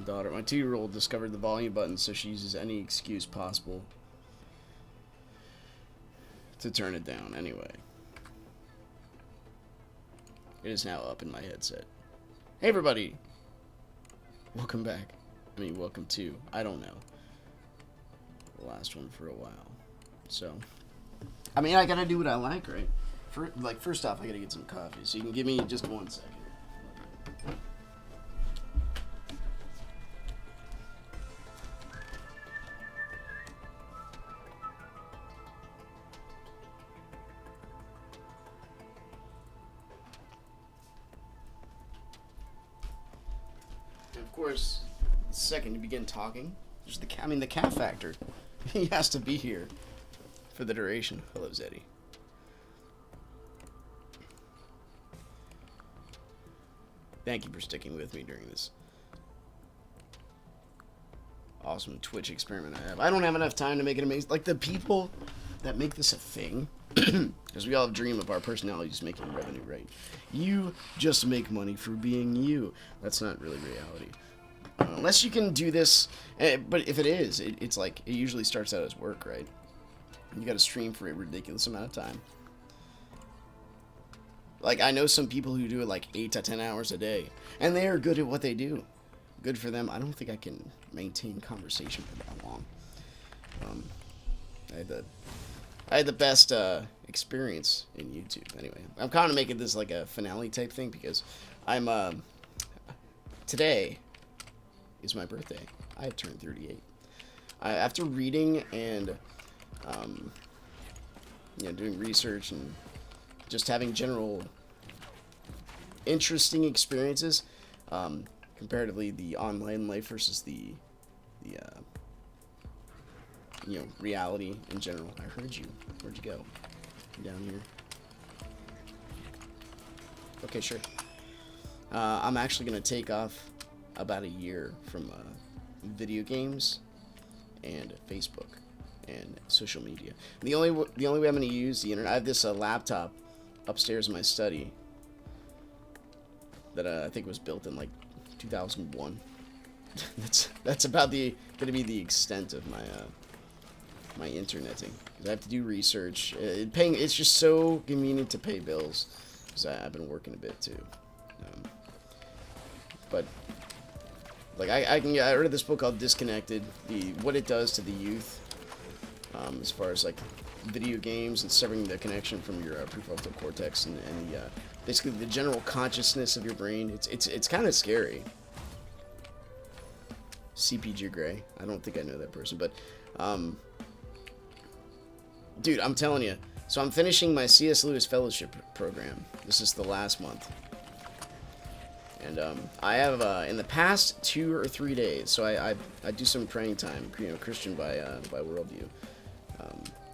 daughter, my 2-year-old discovered the volume button, so she uses any excuse possible to turn it down. Anyway, it is now up in my headset. Hey everybody, welcome back. I mean, welcome to, I don't know, the last one for a while. So, I mean, I gotta do what I like, right? First off, I gotta get some coffee. So you can give me just 1 second. And of course, the second you begin talking, there's the cat factor. He has to be here for the duration. Hello, Zeddy. Thank you for sticking with me during this awesome Twitch experiment I have. I don't have enough time to make it amazing. Like, the people that make this a thing, because we all dream of our personalities making revenue, right? You just make money for being you. That's not really reality. Unless you can do this, but if it is, it's like, it usually starts out as work, right? You gotta stream for a ridiculous amount of time. Like, I know some people who do it like 8 to 10 hours a day, and they are good at what they do. Good for them. I don't think I can maintain conversation for that long. I had the best experience in YouTube. Anyway, I'm kind of making this like a finale type thing because I'm today is my birthday. I have turned 38. After reading and doing research and just having general interesting experiences, comparatively the online life versus the reality in general. I heard you. Where'd you go? You down here? Okay, sure. I'm actually gonna take off about a year from video games and Facebook and social media. The only way I'm gonna use the internet, I have this laptop upstairs in my study that I think was built in like 2001. that's about gonna be the extent of my interneting, because I have to do research. It's just so convenient to pay bills, because I've been working a bit too. But like I read this book called Disconnected, what it does to the youth, as far as like video games and severing the connection from your prefrontal cortex and basically the general consciousness of your brain. It's kind of scary. CPG Gray. I don't think I know that person, but dude, I'm telling you. So I'm finishing my C.S. Lewis Fellowship program. This is the last month. And I have in the past 2 or 3 days, so I do some praying time, Christian by worldview.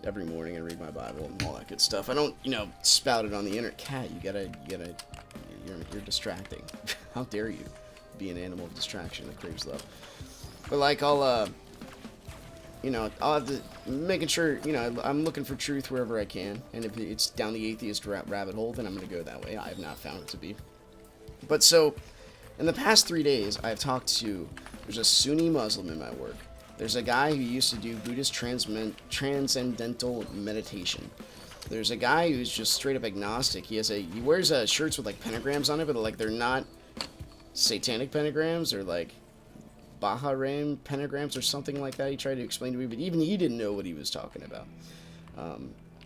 Every morning I read my Bible and all that good stuff. I don't, spout it on the internet. Cat, you're distracting. How dare you be an animal of distraction that craves love? But like I'll have to making sure, I'm looking for truth wherever I can, and if it's down the atheist rabbit hole, then I'm gonna go that way. I have not found it to be. But so, in the past 3 days, I've talked to, there's a Sunni Muslim in my work. There's a guy who used to do Buddhist transcendental meditation. There's a guy who's just straight up agnostic. He wears shirts with like pentagrams on it, but like they're not satanic pentagrams or like Bahrain pentagrams or something like that. He tried to explain to me, but even he didn't know what he was talking about.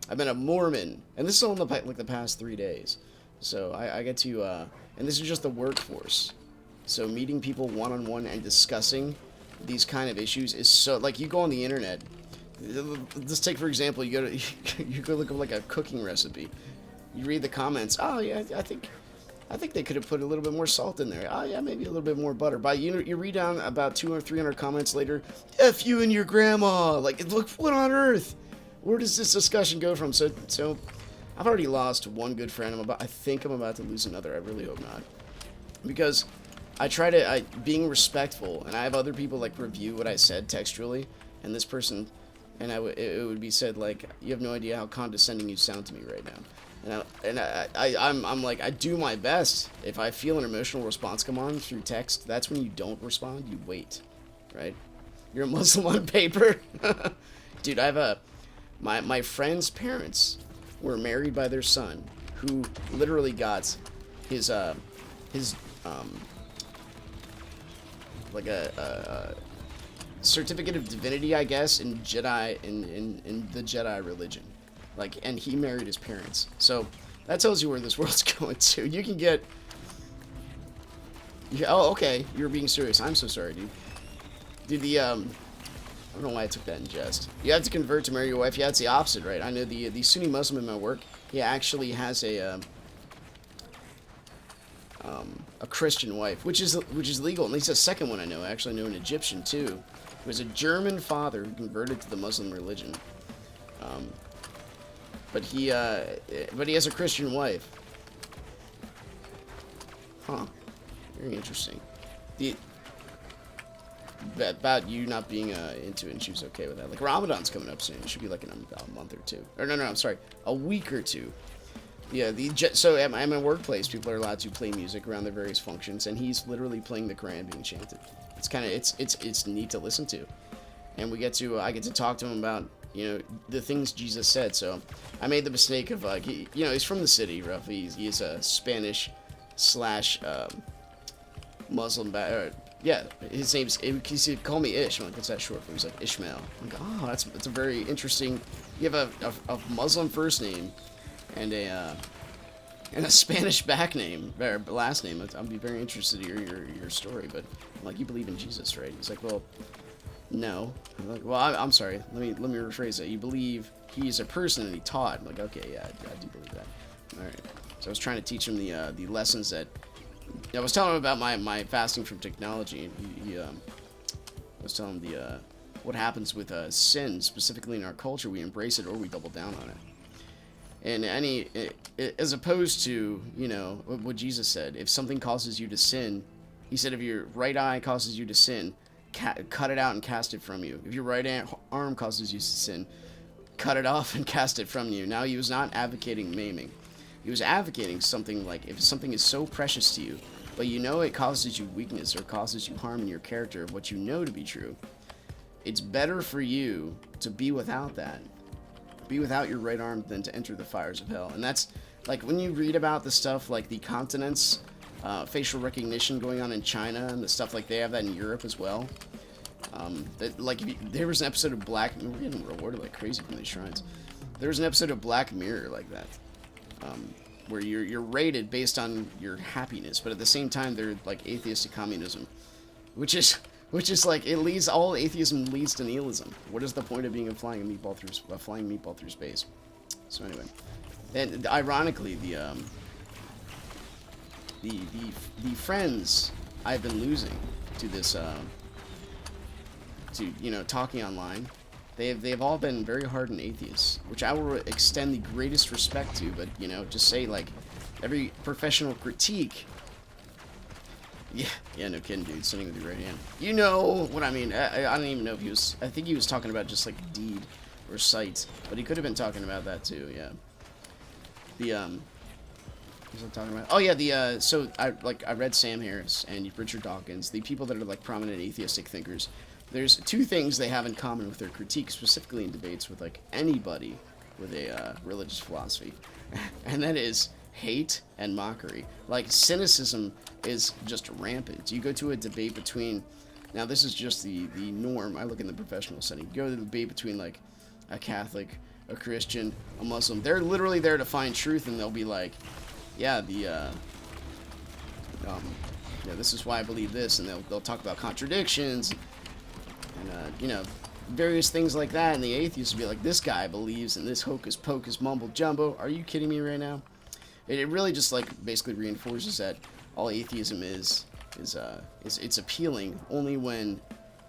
I've been a Mormon, and this is all in the past 3 days. So I get to, and this is just the workforce. So meeting people one-on-one and discussing these kind of issues is so, like, you go on the internet. Let's take, for example, you go look up like a cooking recipe. You read the comments. Oh yeah, I think they could have put a little bit more salt in there. Oh yeah, maybe a little bit more butter. But you read down about 200 or 300 comments later. F you and your grandma. Like, look, what on earth? Where does this discussion go from? So I've already lost one good friend. I think I'm about to lose another. I really hope not, because I try to being respectful, and I have other people like review what I said textually, and this person, and it would be said like, you have no idea how condescending you sound to me right now. I'm like, I do my best. If I feel an emotional response come on through text, that's when you don't respond. You wait, right? You're a Muslim on paper, dude. I have my friend's parents were married by their son, who literally got his like a certificate of divinity, I guess, in Jedi in the Jedi religion. Like, and he married his parents. So that tells you where this world's going to. You can get. Oh, okay. You're being serious. I'm so sorry, dude. Dude, I don't know why I took that in jest. You have to convert to marry your wife. Yeah, it's the opposite, right? I know the Sunni Muslim in my work. He actually has a Christian wife, which is legal. At least a second one I know. I actually know an Egyptian too. It was a German father who converted to the Muslim religion. But he has a Christian wife. Huh. Very interesting. About you not being into it, and she was okay with that. Like, Ramadan's coming up soon. It should be like in about a month or two. Or no, I'm sorry, a week or two. Yeah, so at my workplace, people are allowed to play music around their various functions, and he's literally playing the Quran being chanted. It's kind of it's neat to listen to, and I get to talk to him about, you know, the things Jesus said. So I made the mistake of he's from the city roughly. He's a Spanish slash Muslim yeah, his name's, he called me Ish. I'm like, what's that short for? He's like, Ishmael. I'm like, oh, that's a very interesting. You have a Muslim first name and a Spanish back name, or last name. I'd be very interested to hear your story. But I'm like, you believe in Jesus, right? He's like, well, no. I'm like, well, I'm sorry. Let me rephrase it. You believe he's a person and he taught. I'm like, okay, yeah, I do believe that. All right. So I was trying to teach him the lessons that. I was telling him about my fasting from technology, and I was telling him what happens with sin, specifically in our culture. We embrace it or we double down on it. And as opposed to, you know, what Jesus said, if something causes you to sin, he said, if your right eye causes you to sin, cut it out and cast it from you. If your right arm causes you to sin, cut it off and cast it from you. Now, he was not advocating maiming. He was advocating something like, if something is so precious to you, but you know it causes you weakness or causes you harm in your character of what you know to be true, it's better for you to be without that. Be without your right arm than to enter the fires of hell. And that's, like, when you read about the stuff like the continents, facial recognition going on in China, and the stuff like they have that in Europe as well. There was an episode of Black Mirror. We're getting rewarded like crazy from these shrines. There was an episode of Black Mirror like that. Where you're rated based on your happiness, but at the same time they're like atheistic communism, which is like, it leads, all atheism leads to nihilism. What is the point of being a flying meatball through space? So anyway, and ironically, the friends I've been losing to this to, you know, talking online. They've all been very hardened atheists, which I will extend the greatest respect to, but, you know, just say, like, every professional critique. Yeah, no kidding, dude, sitting with your right hand. You know what I mean. I don't even know if he was, I think he was talking about just, like, deed or sight, but he could have been talking about that, too, yeah. What was I talking about? Oh, yeah, so, I read Sam Harris and Richard Dawkins, the people that are, like, prominent atheistic thinkers. There's two things they have in common with their critique, specifically in debates with, like, anybody with a religious philosophy, and that is hate and mockery. Like, cynicism is just rampant. You go to a debate between, now this is just the norm, I look in the professional setting, you go to the debate between, like, a Catholic, a Christian, a Muslim, they're literally there to find truth, and they'll be like, yeah, this is why I believe this, and they'll talk about contradictions, and, you know, various things like that, and the atheists will be like, this guy believes in this hocus pocus mumble jumbo. Are you kidding me right now? It really just, like, basically reinforces that all atheism is it's appealing only when,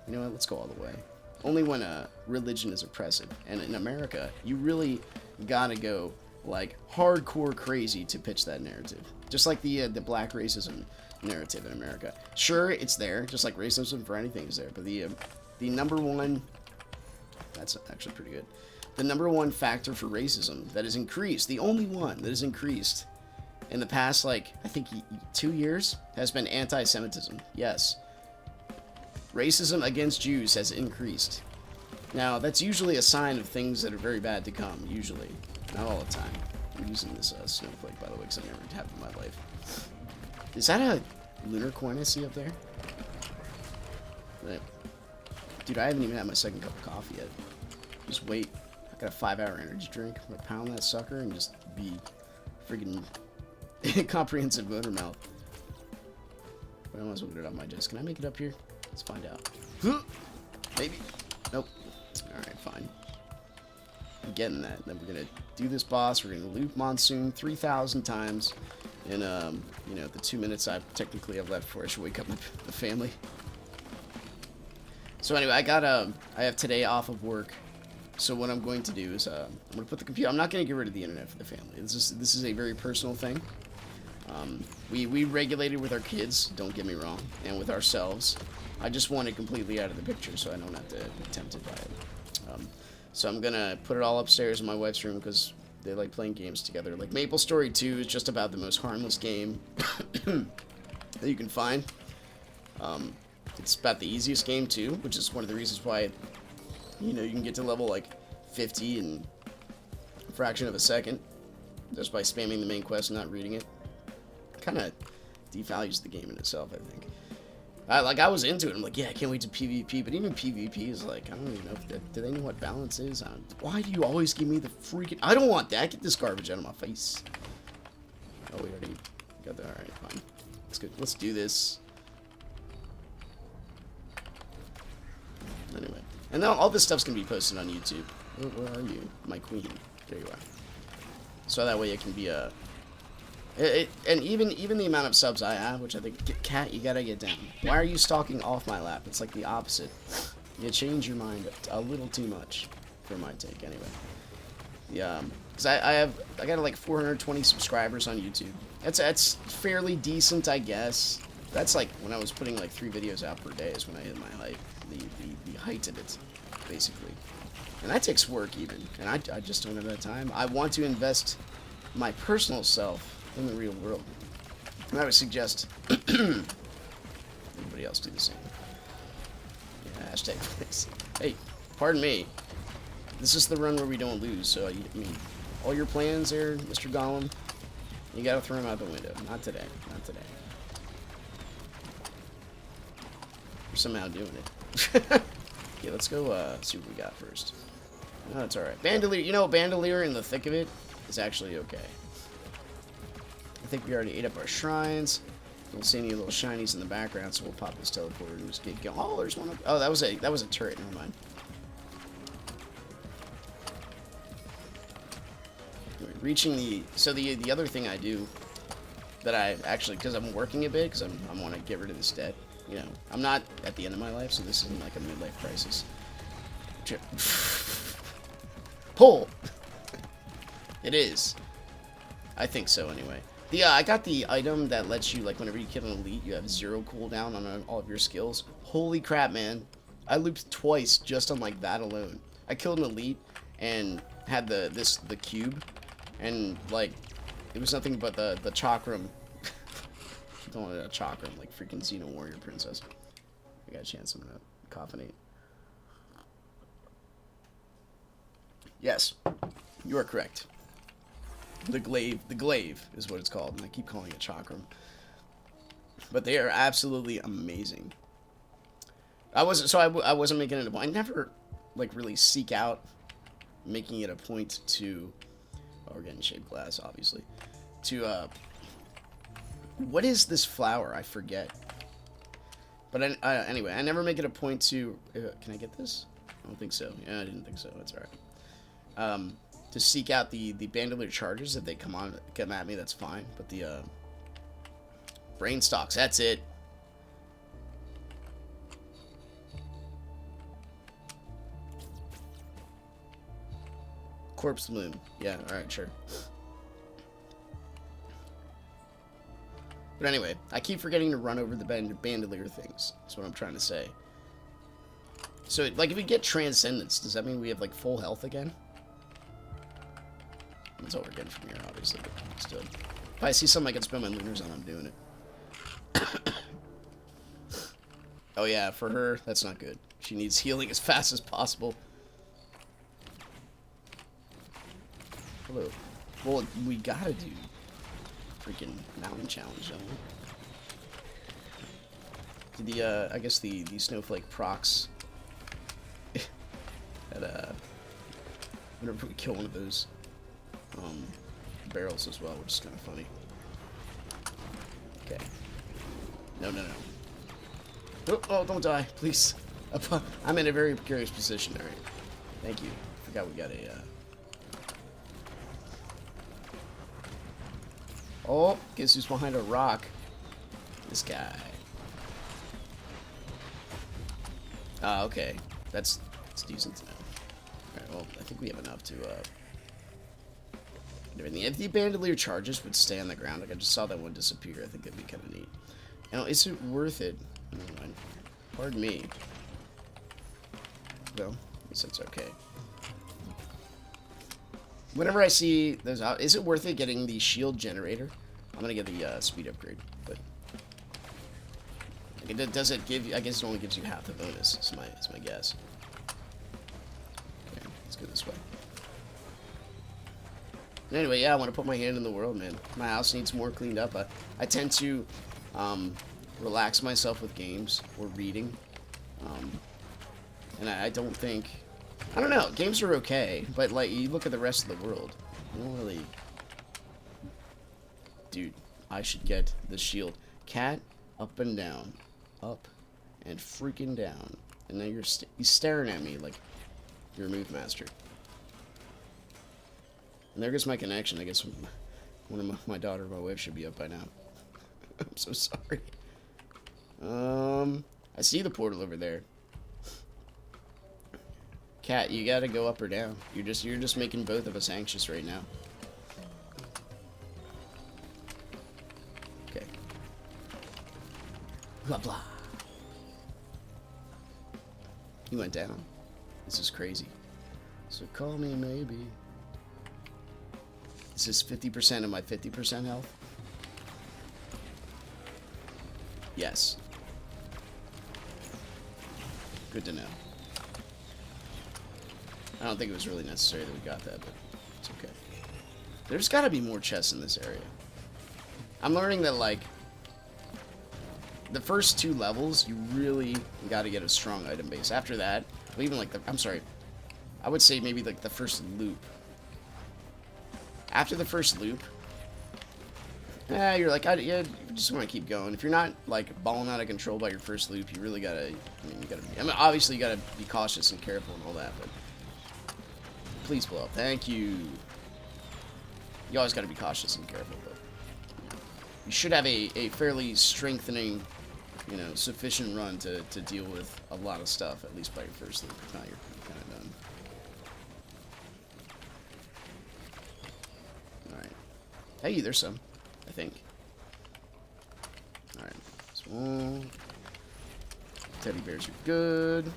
you know what, let's go all the way. Only when religion is oppressive. And in America, you really gotta go, like, hardcore crazy to pitch that narrative. Just like the black racism narrative in America. Sure, it's there, just like racism for anything is there, but the number one, that's actually pretty good. the #1 factor for racism that has increased, the only one that has increased in the past, like, I think 2 years, has been anti-Semitism. Yes. Racism against Jews has increased. Now, that's usually a sign of things that are very bad to come, usually. Not all the time. I'm using this snowflake, by the way, because I've never had it in my life. Is that a lunar coin I see up there? Right. Dude, I haven't even had my second cup of coffee yet. Just wait. I got a 5-hour energy drink. I'm gonna pound that sucker and just be freaking comprehensive motor mouth. But I might as well get it off my desk. Can I make it up here? Let's find out. Maybe. Nope. Alright, fine. I'm getting that. Then we're gonna do this boss. We're gonna loop Monsoon 3,000 times in, you know, the 2 minutes I technically have left before I should wake up the family. So anyway, I have today off of work. So what I'm going to do is, I'm going to put the computer, I'm not going to get rid of the internet for the family. This is a very personal thing. We regulated with our kids, don't get me wrong, and with ourselves. I just want it completely out of the picture so I don't have to be tempted by it. So I'm going to put it all upstairs in my wife's room because they like playing games together. Like Maple Story 2 is just about the most harmless game that you can find. It's about the easiest game too, which is one of the reasons why, you know, you can get to level like 50 in a fraction of a second just by spamming the main quest and not reading it. Kind of devalues the game in itself, I think. I was into it. I'm like, yeah, I can't wait to PvP, but even PvP is like, I don't even know if do they know what balance is? Why do you always give me the freaking? I don't want that. Get this garbage out of my face. Oh, we already got that. All right, fine. Let's go. Let's do this. Anyway, and now all this stuff's gonna be posted on YouTube. Where are you, my queen? There you are. So that way it can be a. And even the amount of subs I have, which I think, Cat, you gotta get down. Why are you stalking off my lap? It's like the opposite. You change your mind a little too much, for my take, anyway. Yeah, because I got like 420 subscribers on YouTube. That's fairly decent, I guess. That's like when I was putting like 3 videos out per day is when I hit my height, the height of it, basically. And that takes work even, and I just don't have that time. I want to invest my personal self in the real world. And I would suggest everybody else do the same. Yeah, hashtag please. Hey, pardon me. This is the run where we don't lose, so I mean, all your plans there, Mr. Gollum, you gotta throw them out the window. Not today. Not today. We're somehow doing it. Okay, let's go see what we got first. No, it's alright. Bandolier, you know, Bandolier in the thick of it is actually okay. I think we already ate up our shrines. Don't see any little shinies in the background, so we'll pop this teleporter and just get going. Oh, there's one up. Oh, that was a turret. Never mind. Reaching the the other thing I do that I actually, because I'm working a bit, because I want to get rid of this debt. You know, I'm not at the end of my life, so this isn't like a midlife crisis. Pull. It is. I think so, anyway. I got the item that lets you, like, whenever you kill an elite, you have 0 cooldown on all of your skills. Holy crap, man. I looped twice just on, like, that alone. I killed an elite and had the cube, and, like, it was nothing but the chakram. Don't want a chakram, like freaking Xeno Warrior Princess. I got a chance, I'm gonna caffeinate. Yes, you are correct. The glaive is what it's called, and I keep calling it chakram. But they are absolutely amazing. I wasn't making it a point. I never like really seek out making it a point to. Oh, we're getting shaped glass, obviously. To what is this flower? I forget. But anyway, I never make it a point to. Can I get this? I don't think so. Yeah, I didn't think so. That's alright. To seek out the bandolier charges if they come at me, that's fine. But the brain stalks, that's it. Corpse bloom, yeah, all right, sure. But anyway, I keep forgetting to run over the bandolier things. That's what I'm trying to say. So, like, if we get transcendence, does that mean we have like full health again? That's all we're getting from here, obviously. But still. If I see something I can spend my lunars on, I'm doing it. Oh yeah, for her, that's not good. She needs healing as fast as possible. Hello. Well, we gotta do freaking mountain challenge, don't we? I guess the snowflake procs at whenever we kill one of those barrels as well, which is kind of funny. Okay. No. Oh, don't die, please. I'm in a very precarious position. All right. Thank you. Forgot we got a. Oh, guess who's behind a rock? This guy. Ah, okay. That's decent to know. Alright, well, I think we have enough to, everything. If the bandolier charges would stay on the ground, like I just saw that one disappear, I think it'd be kind of neat. You know, is it worth it? Pardon me. Well, I guess that's okay. Whenever I see those out, is it worth it getting the shield generator? I'm gonna get the speed upgrade, but like, does it give you? I guess it only gives you half the bonus. It's my guess. Okay, let's go this way. Anyway, yeah, I want to put my hand in the world, man. My house needs more cleaned up. I tend to relax myself with games or reading, and I don't think. I don't know. Games are okay, but like you look at the rest of the world, you don't really. Dude, I should get the shield. Cat, up and down, up, and freaking down. And now you're staring at me like you're a move master. And there goes my connection. I guess one of my daughter or my wife should be up by now. I'm so sorry. I see the portal over there. Cat, you gotta go up or down. You're just making both of us anxious right now. Okay. Blah blah. He went down. This is crazy. So call me maybe. This is 50% of my 50% health. Yes. Good to know. I don't think it was really necessary that we got that, but it's okay. There's got to be more chests in this area. I'm learning that, like, the first 2 levels, you really got to get a strong item base. After that, well, even like I'm sorry, I would say maybe like the first loop. After the first loop, you're like, yeah, you just want to keep going. If you're not like balling out of control by your first loop, you really gotta. I mean, obviously you gotta be cautious and careful and all that, but please blow up. Thank you. You always gotta be cautious and careful, but you should have a fairly strengthening, sufficient run to deal with a lot of stuff, at least by your first loop. If not, you're kind of done. Alright. Hey, there's some, I think. Alright. This one. Teddy bears are good.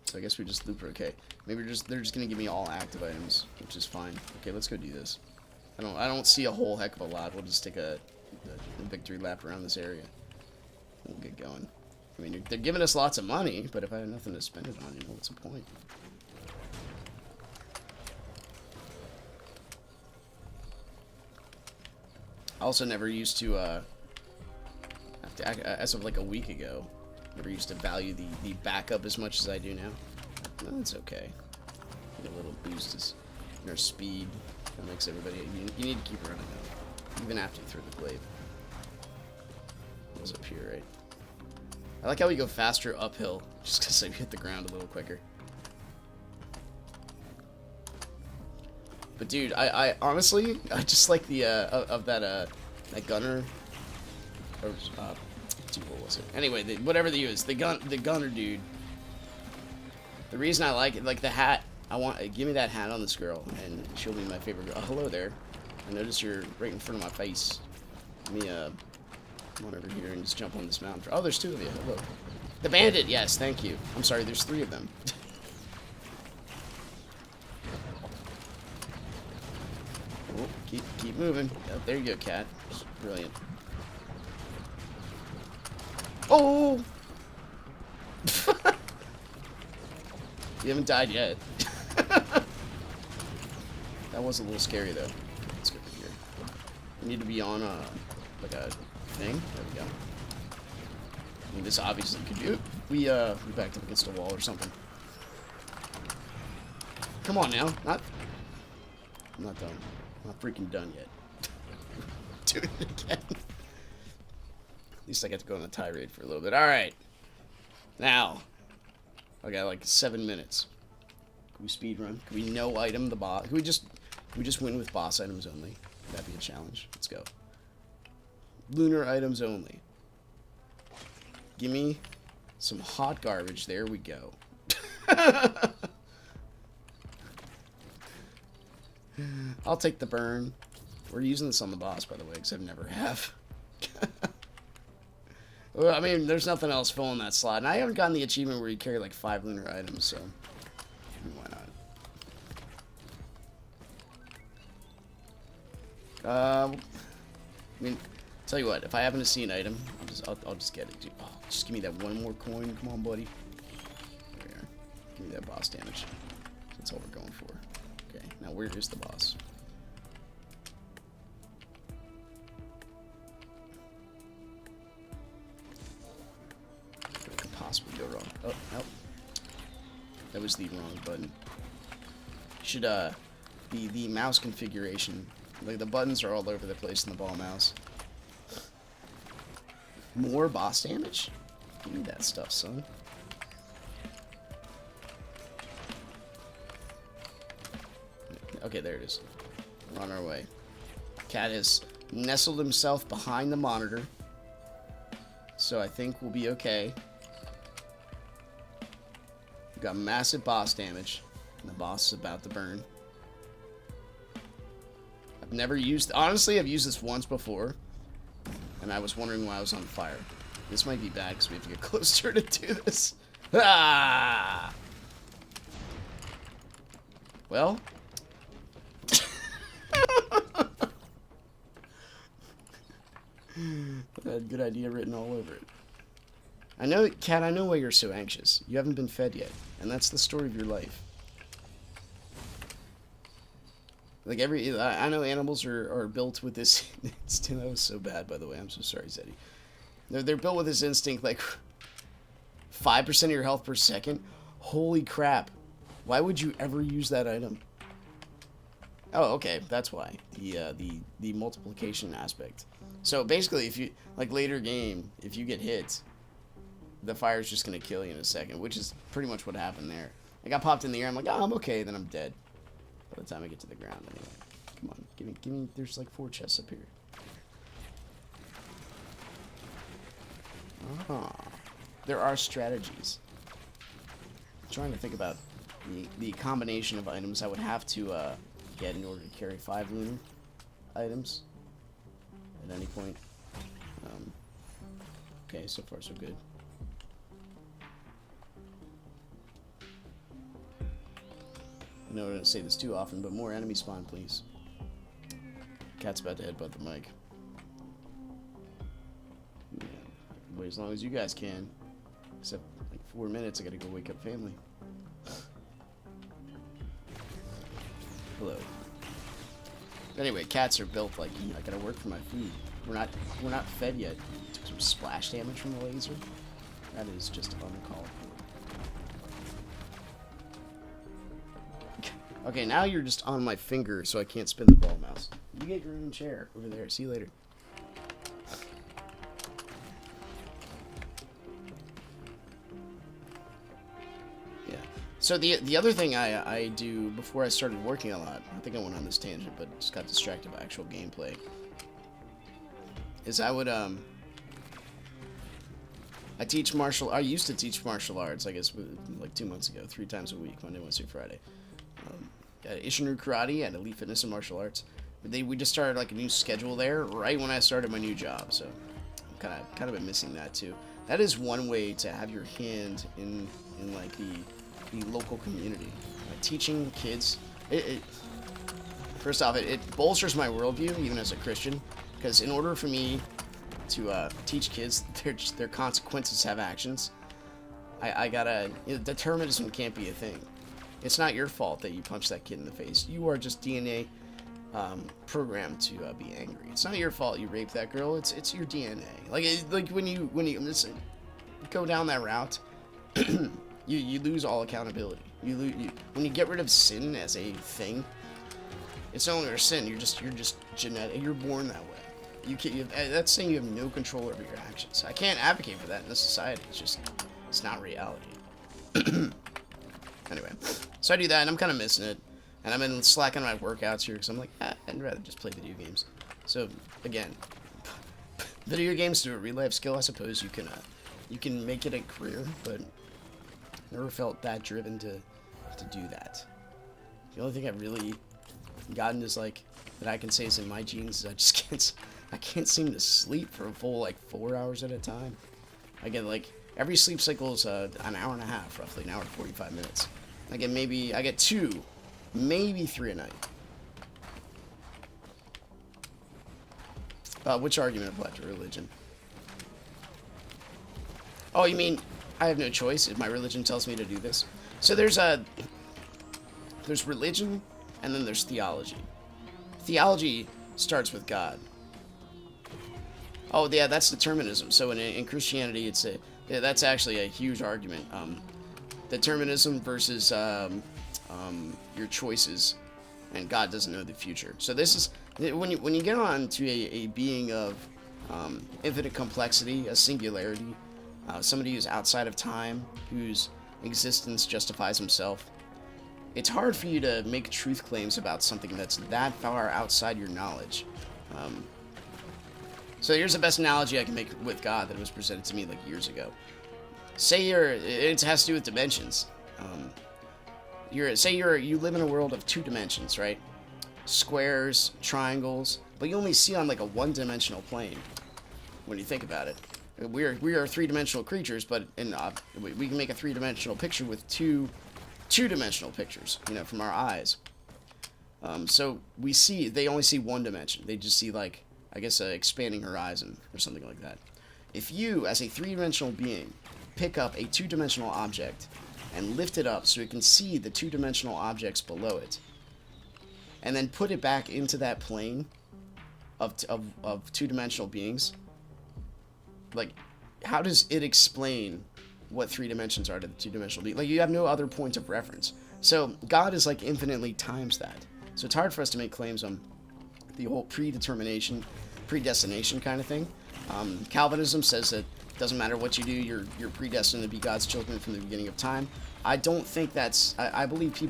So I guess we just loop. Okay. Maybe they're just gonna give me all active items, which is fine. Okay, let's go do this. I don't see a whole heck of a lot. We'll just take a victory lap around this area. We'll get going. I mean, they're giving us lots of money, but if I have nothing to spend it on, what's the point? I also never used to, as of like a week ago, never used to value the backup as much as I do now. No, it's okay. Get a little boost in our speed. That makes everybody. You need to keep running though, even after you throw the glaive. It was up here, right? I like how we go faster uphill, just because I hit the ground a little quicker. But dude, I honestly, I just like the of that gunner. Or what was it? Anyway, whatever they use, the gunner dude. The reason I like it, like the hat, give me that hat on this girl, and she'll be my favorite girl. Oh, hello there. I notice you're right in front of my face. Let me come on over here and just jump on this mountain. Oh, there's 2 of you. Hello. The bandit, yes, thank you. I'm sorry, there's 3 of them. Oh, keep moving. Oh, there you go, cat. Brilliant. Oh! You haven't died yet. That was a little scary, though. Let's go here. We need to be on like a thing. There we go. I mean, this obviously could be. We backed up against a wall or something. Come on now. I'm not done. I'm not freaking done yet. Do it again. At least I get to go on a tirade for a little bit. Alright. Now. I got like 7 minutes. Can we speed run? Can we no item the boss? Can we just win with boss items only? That'd be a challenge. Let's go. Lunar items only. Give me some hot garbage. There we go. I'll take the burn. We're using this on the boss, by the way, because I've never have. Well, I mean, there's nothing else filling that slot. And I haven't gotten the achievement where you carry like 5 lunar items, so why not? I mean, tell you what, if I happen to see an item, I'll just get it. Dude. Oh, just give me that one more coin. Come on, buddy. There we are. Give me that boss damage. That's all we're going for. Okay, now where is the boss? What could possibly go wrong? Oh, no. That was the wrong button. Should, the mouse configuration, like the buttons are all over the place in the ball mouse. More boss damage? Give me that stuff, son. Okay, there it is. We're on our way. Cat has nestled himself behind the monitor. So I think we'll be okay. We've got massive boss damage. And the boss is about to burn. I've never used... Honestly, I've used this once before. And I was wondering why I was on fire. This might be bad because we have to get closer to do this. Ah! Well... I had a good idea written all over it. I know, Cat, I know why you're so anxious. You haven't been fed yet, and that's the story of your life. Like I know animals are built with this instinct. That was so bad, by the way. I'm so sorry, Zeddy. They're built with this instinct, like 5% of your health per second. Holy crap! Why would you ever use that item? Oh, okay, that's why the multiplication aspect. So basically, if you like later game, if you get hit, the fire's just gonna kill you in a second, which is pretty much what happened there. I got popped in the air. I'm like, oh, I'm okay. Then I'm dead by the time I get to the ground. Anyway, come on, give me. There's like 4 chests up here. Ah, there are strategies. I'm trying to think about the combination of items I would have to get in order to carry 5 lunar items at any point. Okay, so far so good. I know I don't say this too often, but more enemy spawn, please. Cat's about to headbutt the mic. Yeah, wait as long as you guys can. Except like 4 minutes, I gotta go wake up family. Hello. Anyway, cats are built like, I gotta work for my food. We're not fed yet. Took some splash damage from the laser. That is just uncalled for. Okay, now you're just on my finger, so I can't spin the ball mouse. You get your own chair over there. See you later. Yeah. So the other thing I do before I started working a lot, I think I went on this tangent, but just got distracted by actual gameplay, is I would I used to teach martial arts, I guess, like 2 months ago, 3 times a week, Monday, Wednesday, Friday. At Ishinru Karate and Elite Fitness and Martial Arts. But we just started like a new schedule there right when I started my new job, so I'm kind of been missing that too. That is one way to have your hand in like the local community. Teaching kids, First off, it bolsters my worldview, even as a Christian, because in order for me to teach kids their consequences have actions, I gotta... determinism can't be a thing. It's not your fault that you punched that kid in the face. You are just DNA programmed to be angry. It's not your fault you raped that girl. It's your DNA. Like when you go down that route, you lose all accountability. When you get rid of sin as a thing, it's no longer a sin. You're just genetic. You're born that way. That's saying you have no control over your actions. I can't advocate for that in this society. It's not reality. Anyway, so I do that, and I'm kind of missing it. And I've been slacking my workouts here because I'm like, I'd rather just play video games. So again, video games do a real life skill. I suppose you can make it a career, but never felt that driven to do that. The only thing I've really gotten is like that I can say is in my genes is I can't seem to sleep for a full like 4 hours at a time. I get like every sleep cycle is an hour and a half, roughly an hour and 45 minutes. I get 2, maybe 3 a night. Which argument applied to religion? Oh, you mean I have no choice if my religion tells me to do this? So there's religion, and then there's theology. Theology starts with God. Oh, yeah, that's determinism. So in Christianity, that's actually a huge argument. Determinism versus your choices, and God doesn't know the future. So this is when you get on to a being of infinite complexity, a singularity, somebody who's outside of time, whose existence justifies himself. It's hard for you to make truth claims about something that's that far outside your knowledge. So here's the best analogy I can make with God that was presented to me like years ago. Say it has to do with dimensions. You live in a world of 2 dimensions, right? Squares, triangles, but you only see on like a 1-dimensional plane. When you think about it, we are 3-dimensional creatures, but we can make a 3-dimensional picture with 2-dimensional pictures, from our eyes. So they only see 1 dimension. They just see like, I guess, an expanding horizon or something like that. If you, as a 3-dimensional being, pick up a 2-dimensional object and lift it up so it can see the 2-dimensional objects below it, and then put it back into that plane of 2-dimensional beings, like, how does it explain what 3 dimensions are to the 2-dimensional being? Like, you have no other point of reference. So God is like infinitely times that. So it's hard for us to make claims on the whole predestination kind of thing. Calvinism says that it doesn't matter what you do, you're predestined to be God's children from the beginning of time. I don't think that's... I believe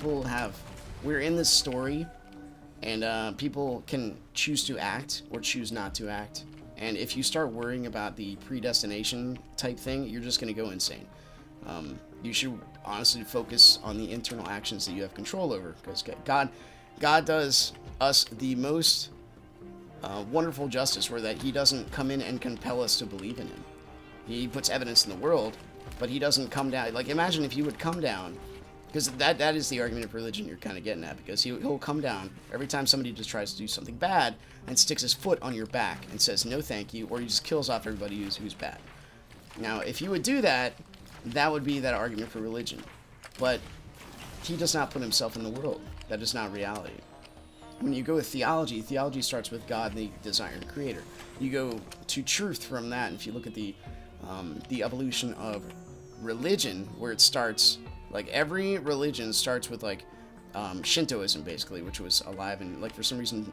we're in this story, and people can choose to act or choose not to act. And if you start worrying about the predestination type thing, you're just going to go insane. You should honestly focus on the internal actions that you have control over, because God does us the most wonderful justice, where that He doesn't come in and compel us to believe in Him. He puts evidence in the world, but He doesn't come down. Like, imagine if He would come down, because that is the argument of religion you're kind of getting at, because he'll come down every time somebody just tries to do something bad and sticks his foot on your back and says no thank you, or he just kills off everybody who's bad. Now, if He would do that, that would be that argument for religion. But He does not put Himself in the world. That is not reality. When you go with theology starts with God, the designer and creator. You go to truth from that, and if you look at the evolution of religion, where it starts, like, every religion starts with, like, Shintoism, basically, which was alive, and, like, for some reason,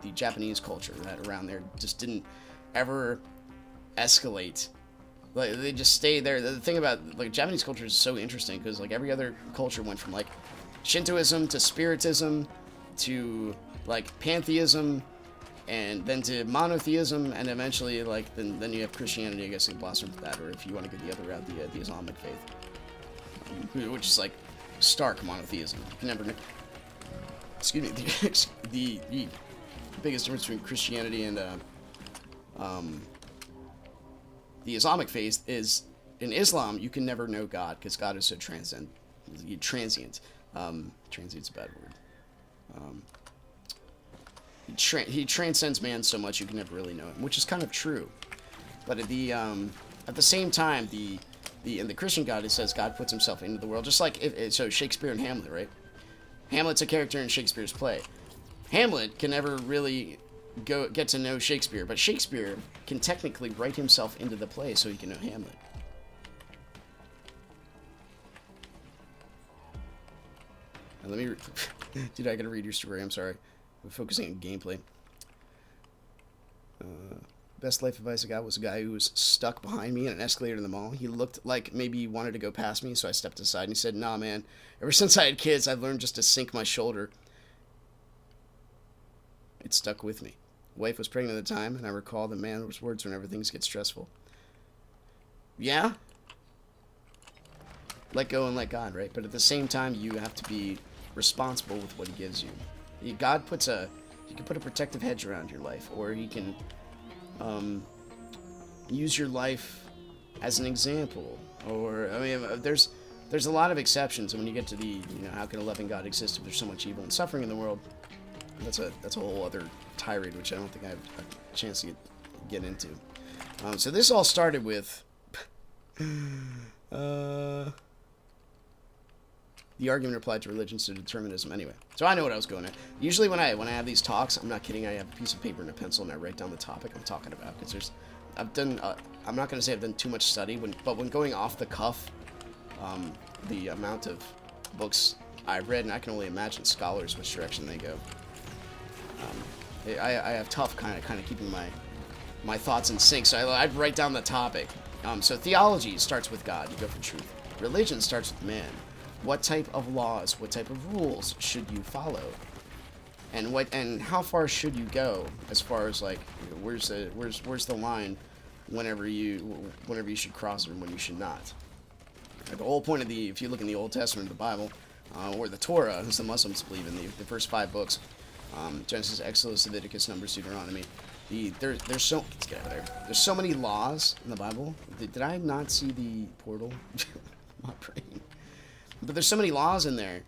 the Japanese culture that around there just didn't ever escalate. Like, they just stay there. The thing about, like, Japanese culture is so interesting, because, like, every other culture went from, like, Shintoism to Spiritism to, like, pantheism, and then to monotheism, and eventually, like, then you have Christianity, I guess, it blossomed from that, or if you want to go the other route, the Islamic faith, which is, like, stark monotheism. You can never... Excuse me, the biggest difference between Christianity and the Islamic faith is, in Islam, you can never know God, because God is so transient. Transient's a bad word. He transcends man so much you can never really know him, which is kind of true. But at the same time, in the Christian God, it says God puts himself into the world, just like so Shakespeare and Hamlet, right? Hamlet's a character in Shakespeare's play. Hamlet can never really get to know Shakespeare, but Shakespeare can technically write himself into the play so he can know Hamlet. Now let me, dude, I gotta read your story. I'm sorry. We're focusing on gameplay. Best life advice I got was a guy who was stuck behind me in an escalator in the mall. He looked like maybe he wanted to go past me, so I stepped aside, and he said, "Nah, man. Ever since I had kids, I've learned just to sink my shoulder. It stuck with me." Wife was pregnant at the time, and I recall the man's words whenever things get stressful. Yeah? Let go and let God, right? But at the same time, you have to be responsible with what he gives you. God puts he can put a protective hedge around your life, or he can use your life as an example. Or, I mean, there's a lot of exceptions, and when you get to the, how can a loving God exist if there's so much evil and suffering in the world? That's a whole other tirade, which I don't think I have a chance to get into. So this all started with the argument applied to religions to determinism. Anyway, so I know what I was going at. Usually when I have these talks, I'm not kidding, I have a piece of paper and a pencil and I write down the topic I'm talking about, because I'm not going to say I've done too much study, but when going off the cuff, the amount of books I've read, and I can only imagine scholars which direction they go. I have tough kind of keeping my thoughts in sync, so I'd write down the topic. So theology starts with God, you go for truth. Religion starts with man. What type of laws, what type of rules should you follow? And how far should you go as far as like where's the line whenever you should cross it and when you should not? The whole point of if you look in the Old Testament, the Bible, or the Torah, as the Muslims believe in, the first 5 books, Genesis, Exodus, Leviticus, Numbers, Deuteronomy. There's so many laws in the Bible. Did I not see the portal? My brain. But there's so many laws in there,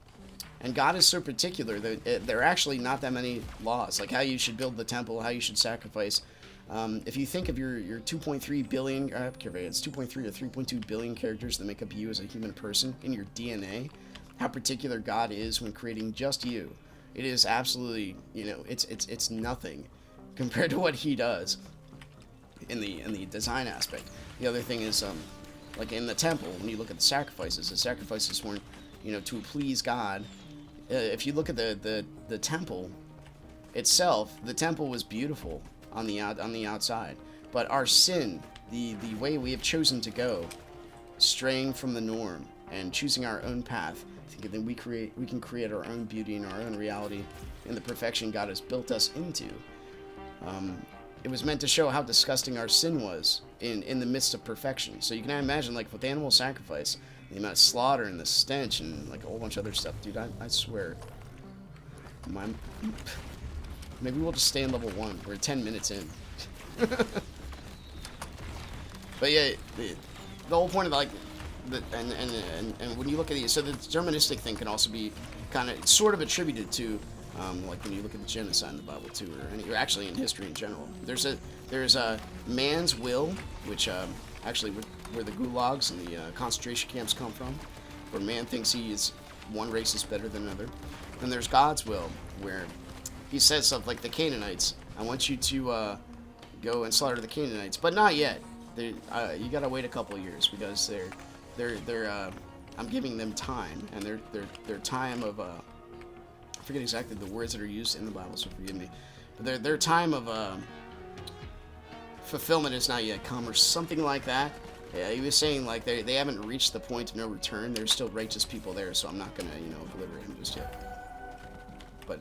and God is so particular that there are actually not that many laws, like how you should build the temple, how you should sacrifice. If you think of your 2.3 billion, it's 2.3 or 3.2 billion characters that make up you as a human person in your DNA, how particular God is when creating just you. It is absolutely, it's nothing compared to what he does in the design aspect. The other thing is, like in the temple, when you look at the sacrifices weren't, to please God. If you look at the temple itself, the temple was beautiful on the outside, but our sin, the way we have chosen to go, straying from the norm and choosing our own path, thinking that we can create our own beauty and our own reality in the perfection God has built us into. It was meant to show how disgusting our sin was in the midst of perfection. So you can imagine, like, with animal sacrifice, the amount of slaughter and the stench and, like, a whole bunch of other stuff. Dude, I swear. Maybe we'll just stay in level 1. We're 10 minutes in. But yeah, the whole point of, like, and when you look at these, so the deterministic thing can also be sort of attributed to, like when you look at the genocide in the Bible too, or actually in history in general. There's a man's will, which actually where the gulags and the concentration camps come from, where man thinks one race is better than another. Then there's God's will, where he says stuff like the Canaanites. I want you to go and slaughter the Canaanites, but not yet. You gotta wait a couple of years because I'm giving them time, and their time of I forget exactly the words that are used in the Bible, so forgive me. But their time of fulfillment is not yet come, or something like that. Yeah, he was saying like they haven't reached the point of no return. There's still righteous people there, so I'm not gonna obliterate him just yet. But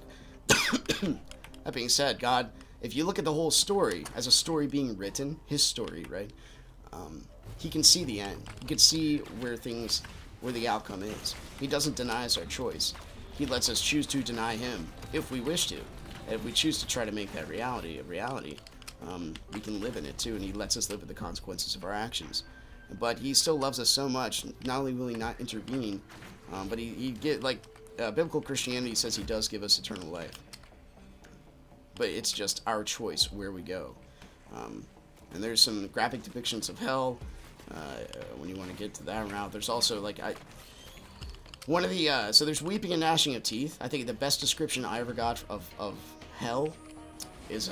that being said, God, if you look at the whole story as a story being written, his story, right? He can see the end. He can see where the outcome is. He doesn't deny us our choice. He lets us choose to deny him if we wish to. And if we choose to try to make that reality a reality, we can live in it too, and he lets us live with the consequences of our actions. But he still loves us so much, not only will he not intervene, but biblical Christianity says he does give us eternal life. but it's just our choice where we go. And there's some graphic depictions of hell when you want to get to that route. There's also like one of the so there's weeping and gnashing of teeth. I think the best description I ever got of hell is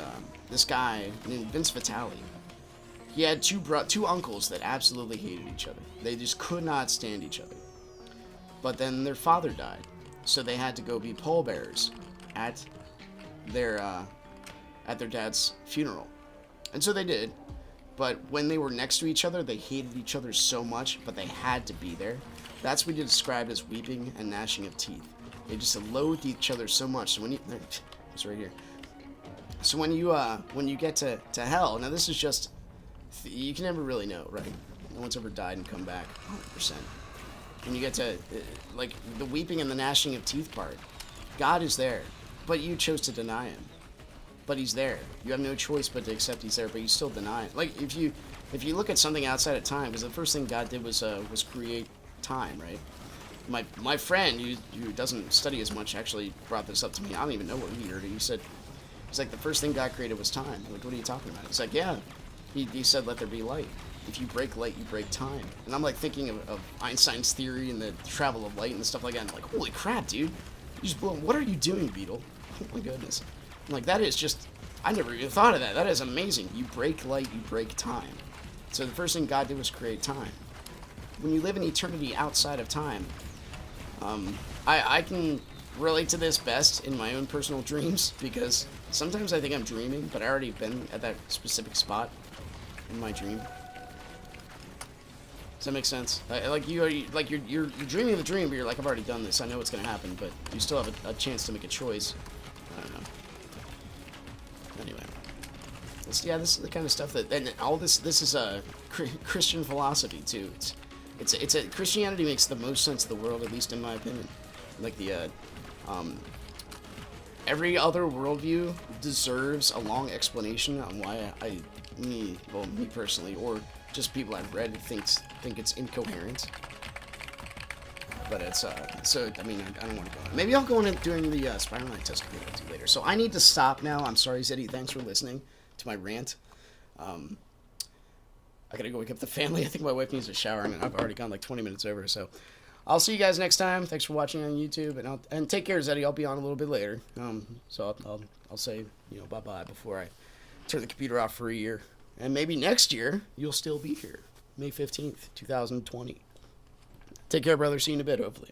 this guy named Vince Vitale. He had two uncles that absolutely hated each other. They just could not stand each other. But then their father died, so they had to go be pallbearers at their dad's funeral. And so they did. But when they were next to each other, they hated each other so much, but they had to be there. That's what you described as weeping and gnashing of teeth. They just loathed each other so much. So when you, it's right here. So when you get to hell, now this is just, you can never really know, right? No one's ever died and come back 100%. When you get to, like, the weeping and the gnashing of teeth part, God is there, but you chose to deny him. But he's there. You have no choice but to accept he's there, but you still deny it. Like, if you look at something outside of time, because the first thing God did was create time, right? My friend, who doesn't study as much, actually brought this up to me. I don't even know what he heard. He said, he's like, the first thing God created was time. I'm like, what are you talking about? He's like, yeah. He said, let there be light. If you break light, you break time. And I'm like thinking of Einstein's theory and the travel of light and stuff like that. And I'm like, holy crap, dude. You just blew him. What are you doing, Beetle? Oh my goodness. I'm like, that is just, I never even thought of that. That is amazing. You break light, you break time. So the first thing God did was create time. When you live in eternity outside of time, I can relate to this best in my own personal dreams, because sometimes I think I'm dreaming, but I already been at that specific spot in my dream. Does that make sense? You're dreaming the dream, but you're like, I've already done this. I know what's gonna happen, but you still have a chance to make a choice. I don't know. Anyway, this is the kind of stuff that, and all this is a Christian philosophy too. It's a Christianity makes the most sense of the world, at least in my opinion. Like every other worldview deserves a long explanation on why me personally, or just people I've read think it's incoherent. But it's so I mean I don't want to go on. Maybe I'll go on during the Spiral Knight test video later. So I need to stop now. I'm sorry, Zeddy. Thanks for listening to my rant. I gotta go wake up the family. I think my wife needs a shower, and I've already gone like 20 minutes over. So I'll see you guys next time. Thanks for watching on YouTube, and take care, Zeddy. I'll be on a little bit later. So I'll say bye bye before I turn the computer off for a year, and maybe next year you'll still be here, May 15th, 2020. Take care, brother. See you in a bit, hopefully.